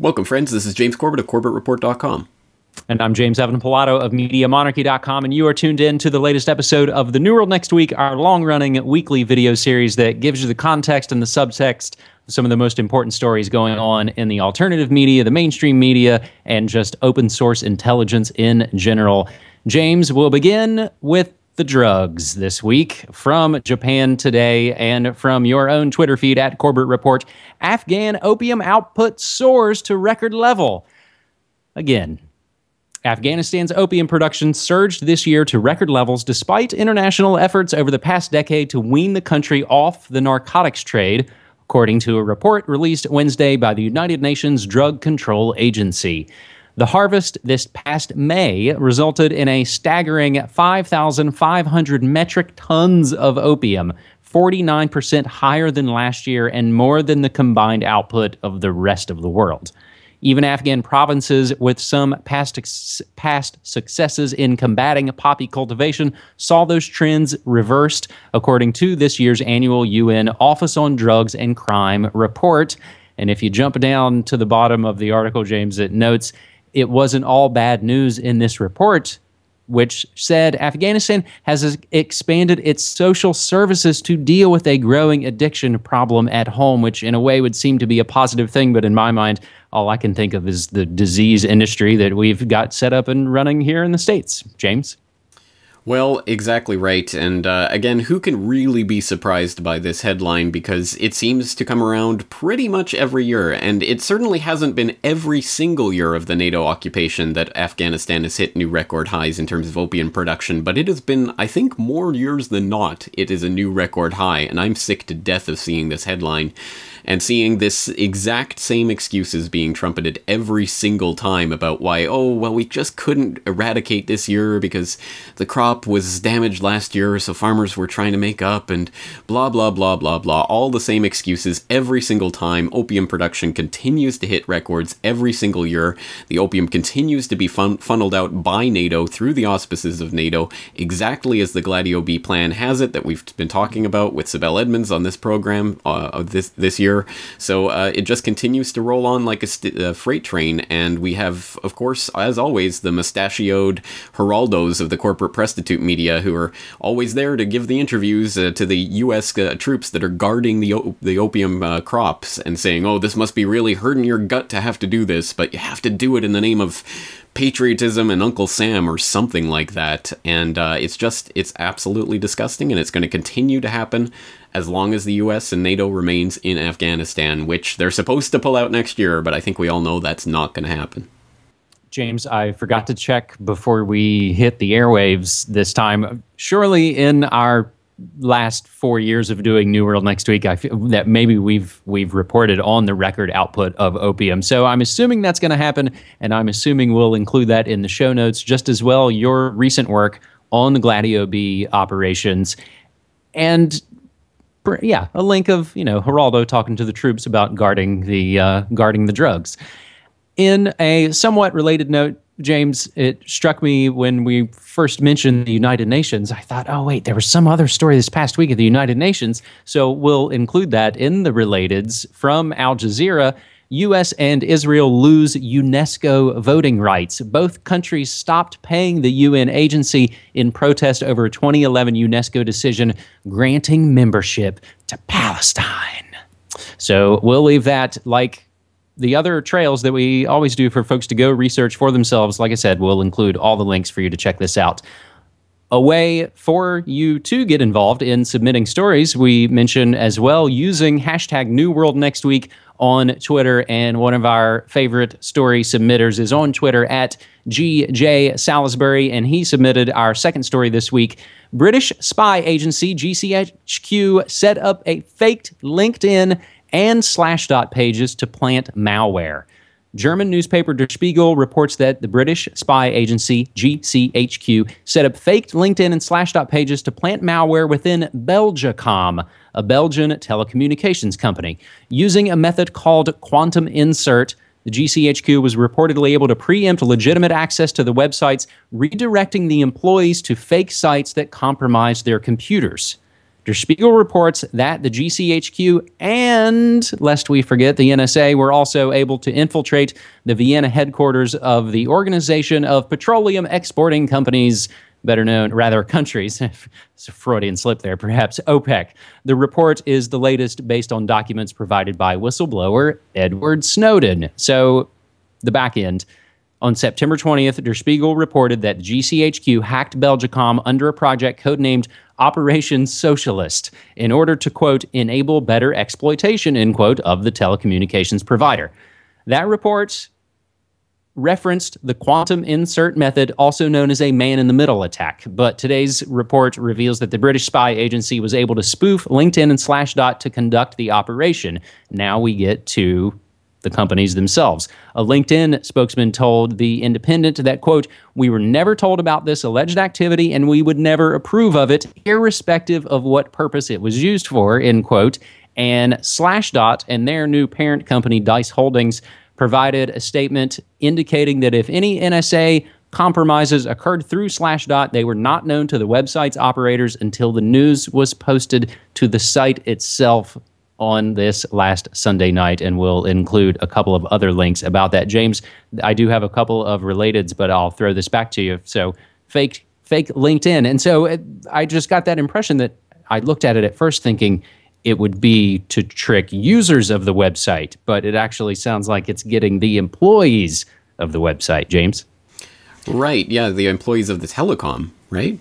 Welcome, friends. This is James Corbett of CorbettReport.com. And I'm James Evan Pilato of MediaMonarchy.com, and you are tuned in to the latest episode of The New World Next Week, our long-running weekly video series that gives you the context and the subtext of some of the most important stories going on in the alternative media, the mainstream media, and just open source intelligence in general. James, we'll begin with the drugs this week from Japan Today and from your own Twitter feed at Corbett Report. Afghan opium output soars to record level. Again, Afghanistan's opium production surged this year to record levels despite international efforts over the past decade to wean the country off the narcotics trade, according to a report released Wednesday by the United Nations Drug Control Agency. The harvest this past May resulted in a staggering 5,500 metric tons of opium, 49% higher than last year and more than the combined output of the rest of the world. Even Afghan provinces with some past successes in combating poppy cultivation saw those trends reversed, according to this year's annual UN Office on Drugs and Crime report. And if you jump down to the bottom of the article, James, it notes it wasn't all bad news in this report, which said Afghanistan has expanded its social services to deal with a growing addiction problem at home, which in a way would seem to be a positive thing. But in my mind, all I can think of is the disease industry that we've got set up and running here in the States. James? Well, exactly right. And again, who can really be surprised by this headline, because it seems to come around pretty much every year, and it certainly hasn't been every single year of the NATO occupation that Afghanistan has hit new record highs in terms of opium production, but it has been, I think, more years than not, it is a new record high, and I'm sick to death of seeing this headline and seeing this exact same excuses being trumpeted every single time about why, oh, well, we just couldn't eradicate this year because the crop was damaged last year, so farmers were trying to make up, and blah, blah, blah, blah, blah. All the same excuses every single time. Opium production continues to hit records every single year. The opium continues to be funneled out by NATO through the auspices of NATO, exactly as the Gladio B plan has it, that we've been talking about with Sibel Edmonds on this program this year. So it just continues to roll on like a freight train, and we have, of course, as always, the mustachioed Geraldos of the corporate prostitute media who are always there to give the interviews to the U.S. Troops that are guarding the opium crops and saying, oh, this must be really hurting your gut to have to do this, but you have to do it in the name of patriotism and Uncle Sam or something like that. And it's absolutely disgusting, and it's going to continue to happen as long as the US and NATO remains in Afghanistan, which they're supposed to pull out next year, but I think we all know that's not going to happen. James, I forgot to check before we hit the airwaves this time. Surely in our last 4 years of doing New World Next Week, I feel that maybe we've reported on the record output of opium. So I'm assuming that's going to happen, and I'm assuming we'll include that in the show notes, just as well your recent work on the Gladio B operations. And yeah, a link of, Geraldo talking to the troops about guarding the drugs. In a somewhat related note, James, it struck me when we first mentioned the United Nations, I thought, oh, wait, there was some other story this past week at the United Nations. So we'll include that in the relateds from Al Jazeera. U.S. and Israel lose UNESCO voting rights. Both countries stopped paying the UN agency in protest over a 2011 UNESCO decision granting membership to Palestine. So we'll leave that like the other trails that we always do for folks to go research for themselves. Like I said, we'll include all the links for you to check this out. A way for you to get involved in submitting stories, we mention as well using hashtag New World Next Week on Twitter, and one of our favorite story submitters is on Twitter at GJ Salisbury, and he submitted our second story this week. British spy agency GCHQ set up a faked LinkedIn and Slashdot pages to plant malware. German newspaper Der Spiegel reports that the British spy agency GCHQ set up faked LinkedIn and Slashdot pages to plant malware within Belgacom, a Belgian telecommunications company. Using a method called quantum insert, the GCHQ was reportedly able to preempt legitimate access to the websites, redirecting the employees to fake sites that compromised their computers. Der Spiegel reports that the GCHQ and, lest we forget, the NSA were also able to infiltrate the Vienna headquarters of the Organization of Petroleum Exporting Companies, better known, rather countries. It's a Freudian slip there, perhaps, OPEC. The report is the latest based on documents provided by whistleblower Edward Snowden. So, the back end. On September 20th, Der Spiegel reported that GCHQ hacked Belgacom under a project codenamed Operation Socialist in order to, quote, enable better exploitation, end quote, of the telecommunications provider. That report referenced the quantum insert method, also known as a man-in-the-middle attack. But today's report reveals that the British spy agency was able to spoof LinkedIn and Slashdot to conduct the operation. Now we get to the companies themselves. A LinkedIn spokesman told The Independent that, quote, we were never told about this alleged activity and we would never approve of it, irrespective of what purpose it was used for, end quote. And Slashdot and their new parent company, Dice Holdings, provided a statement indicating that if any NSA compromises occurred through Slashdot, they were not known to the website's operators until the news was posted to the site itself on this last Sunday night, and we'll include a couple of other links about that. James, I do have a couple of relateds, but I'll throw this back to you. So fake LinkedIn. And so I just got that impression that I looked at it at first thinking it would be to trick users of the website, but it actually sounds like it's getting the employees of the website, James. Right, yeah, the employees of the telecom, right?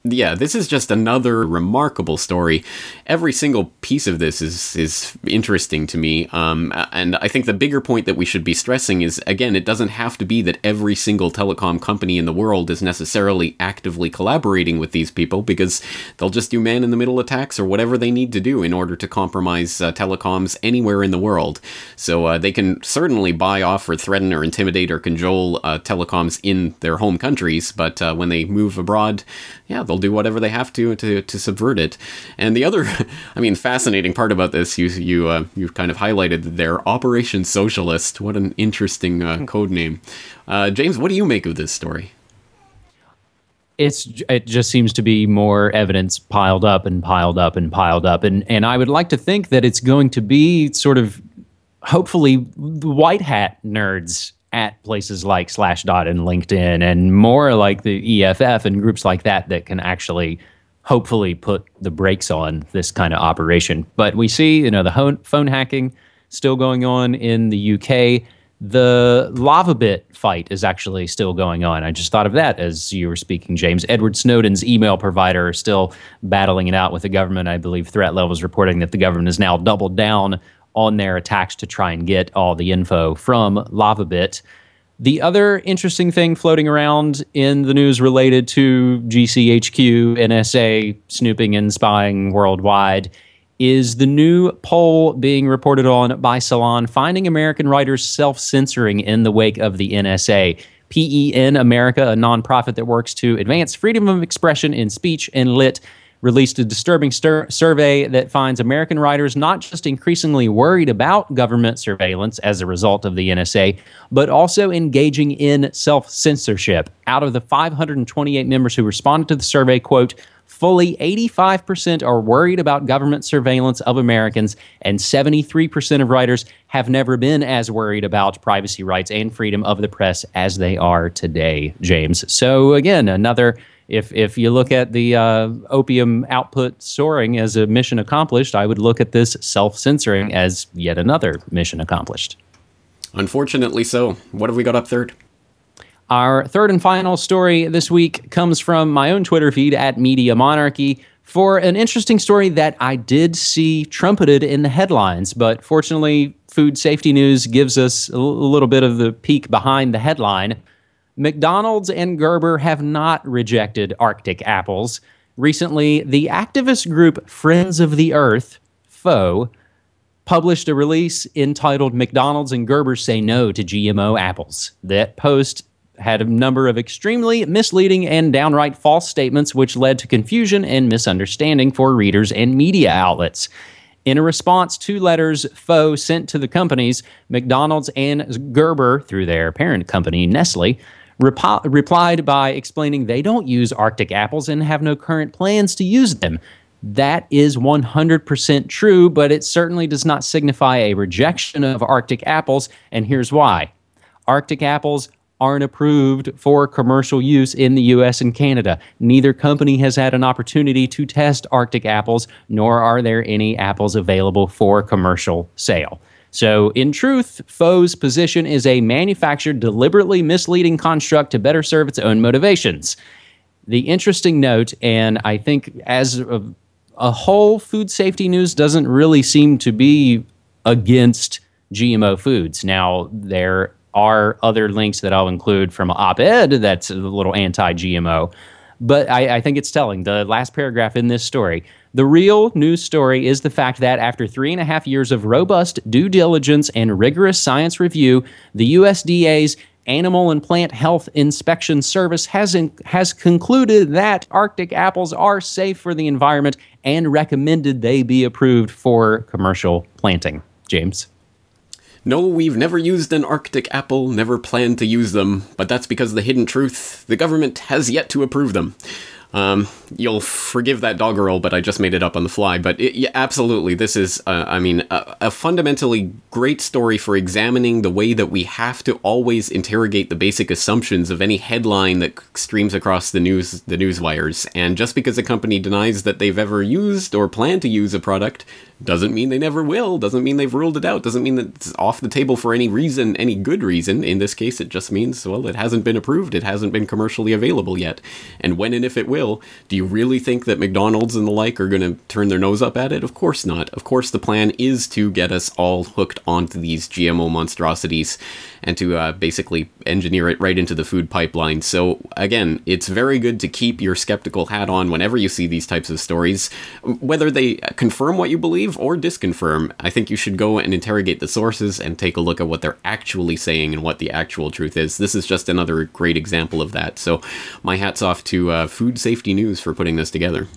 Yeah, this is just another remarkable story. Every single piece of this is interesting to me, and I think the bigger point that we should be stressing is, again, it doesn't have to be that every single telecom company in the world is necessarily actively collaborating with these people, because they'll just do man-in-the-middle attacks or whatever they need to do in order to compromise telecoms anywhere in the world. So they can certainly buy off or threaten or intimidate or cajole telecoms in their home countries, but when they move abroad, yeah, they'll do whatever they have to subvert it. And the other, I mean, fascinating part about this, you kind of highlighted their Operation Socialist. What an interesting code name. James, what do you make of this story? It just seems to be more evidence piled up and piled up and piled up. And I would like to think that it's going to be sort of, hopefully, the white hat nerds at places like Slashdot and LinkedIn, and more like the EFF and groups like that that can actually hopefully put the brakes on this kind of operation. But we see, the phone hacking still going on in the UK. The Lavabit fight is actually still going on. I just thought of that as you were speaking, James. Edward Snowden's email provider are still battling it out with the government. I believe Threat Level's reporting that the government has now doubled down on their attacks to try and get all the info from Lavabit. The other interesting thing floating around in the news related to GCHQ, NSA snooping and spying worldwide is the new poll being reported on by Salon, finding American writers self-censoring in the wake of the NSA. PEN America, a nonprofit that works to advance freedom of expression in speech and lit, released a disturbing survey that finds American writers not just increasingly worried about government surveillance as a result of the NSA, but also engaging in self-censorship. Out of the 528 members who responded to the survey, quote, fully 85% are worried about government surveillance of Americans, and 73% of writers have never been as worried about privacy rights and freedom of the press as they are today, James. So again, another... If you look at the opium output soaring as a mission accomplished, I would look at this self-censoring as yet another mission accomplished. Unfortunately so. What have we got up third? Our third and final story this week comes from my own Twitter feed at Media Monarchy for an interesting story that I did see trumpeted in the headlines, but fortunately Food Safety News gives us a little bit of the peek behind the headline. McDonald's and Gerber have not rejected Arctic apples. Recently, the activist group Friends of the Earth, FO, published a release entitled McDonald's and Gerber Say No to GMO Apples. That post had a number of extremely misleading and downright false statements which led to confusion and misunderstanding for readers and media outlets. In a response to letters FO sent to the companies, McDonald's and Gerber, through their parent company, Nestle, replied by explaining they don't use Arctic apples and have no current plans to use them. That is 100% true, but it certainly does not signify a rejection of Arctic apples, and here's why. Arctic apples aren't approved for commercial use in the U.S. and Canada. Neither company has had an opportunity to test Arctic apples, nor are there any apples available for commercial sale. So, in truth, FO's position is a manufactured, deliberately misleading construct to better serve its own motivations. The interesting note, and I think as a whole, food safety news doesn't really seem to be against GMO foods. Now, there are other links that I'll include from op-ed that's a little anti-GMO. But I think it's telling. The last paragraph in this story. The real news story is the fact that after 3.5 years of robust due diligence and rigorous science review, the USDA's Animal and Plant Health Inspection Service has concluded that Arctic apples are safe for the environment and recommended they be approved for commercial planting. James? No, we've never used an Arctic apple, never planned to use them, but that's because the hidden truth, the government has yet to approve them. You'll forgive that doggerel, but I just made it up on the fly. But yeah, absolutely, this is, a fundamentally great story for examining the way that we have to always interrogate the basic assumptions of any headline that streams across the news wires. And just because a company denies that they've ever used or plan to use a product doesn't mean they never will, doesn't mean they've ruled it out, doesn't mean that it's off the table for any reason, any good reason. In this case, it just means, well, it hasn't been approved, it hasn't been commercially available yet. And when and if it will, do you really think that McDonald's and the like are going to turn their nose up at it? Of course not. Of course the plan is to get us all hooked onto these GMO monstrosities and to basically engineer it right into the food pipeline. So again, it's very good to keep your skeptical hat on whenever you see these types of stories. Whether they confirm what you believe or disconfirm, I think you should go and interrogate the sources and take a look at what they're actually saying and what the actual truth is. This is just another great example of that. So my hat's off to Food Safety News for putting this together.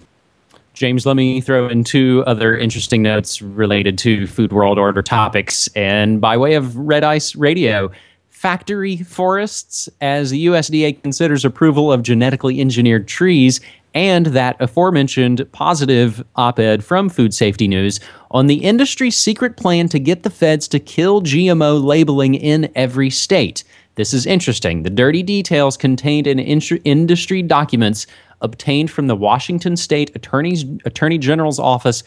James, let me throw in two other interesting notes related to Food World Order topics. And by way of Red Ice Radio, factory forests, as the USDA considers approval of genetically engineered trees, and that aforementioned positive op-ed from Food Safety News on the industry's secret plan to get the feds to kill GMO labeling in every state. This is interesting. The dirty details contained in industry documents obtained from the Washington State Attorney General's office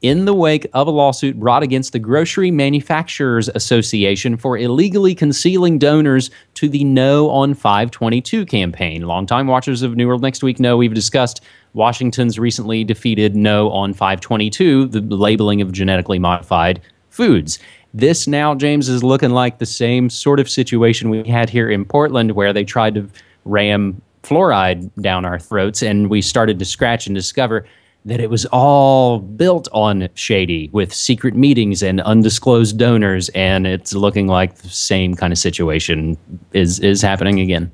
in the wake of a lawsuit brought against the Grocery Manufacturers Association for illegally concealing donors to the No on 522 campaign. Longtime watchers of New World Next Week know we've discussed Washington's recently defeated No on 522, the labeling of genetically modified foods. This now, James, is looking like the same sort of situation we had here in Portland where they tried to ram fluoride down our throats, and we started to scratch and discover that it was all built on shady with secret meetings and undisclosed donors, and it's looking like the same kind of situation is happening again.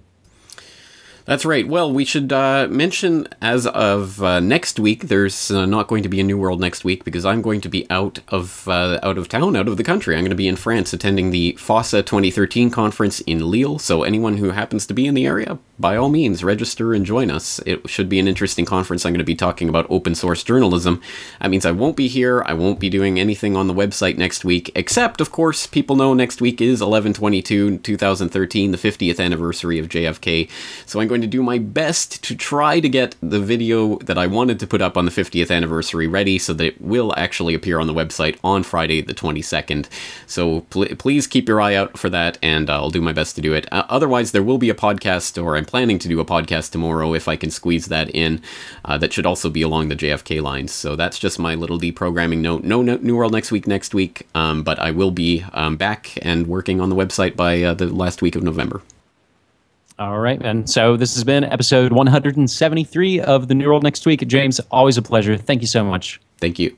That's right. Well, we should mention as of next week, there's not going to be a New World next week because I'm going to be out of town, out of the country. I'm going to be in France attending the FOSSA 2013 conference in Lille. So anyone who happens to be in the area, by all means, register and join us. It should be an interesting conference. I'm going to be talking about open source journalism. That means I won't be here. I won't be doing anything on the website next week, except, of course, people know next week is 11/22/2013, the 50th anniversary of JFK. So I'm going to do my best to try to get the video that I wanted to put up on the 50th anniversary ready so that it will actually appear on the website on Friday the 22nd. So please keep your eye out for that, and I'll do my best to do it. Otherwise, there will be a podcast, or I'm planning to do a podcast tomorrow if I can squeeze that in. That should also be along the JFK lines. So that's just my little deprogramming note. No New World next week, but I will be back and working on the website by the last week of November. All right, and so this has been episode 173 of the New World Next Week. James, always a pleasure. Thank you so much. Thank you.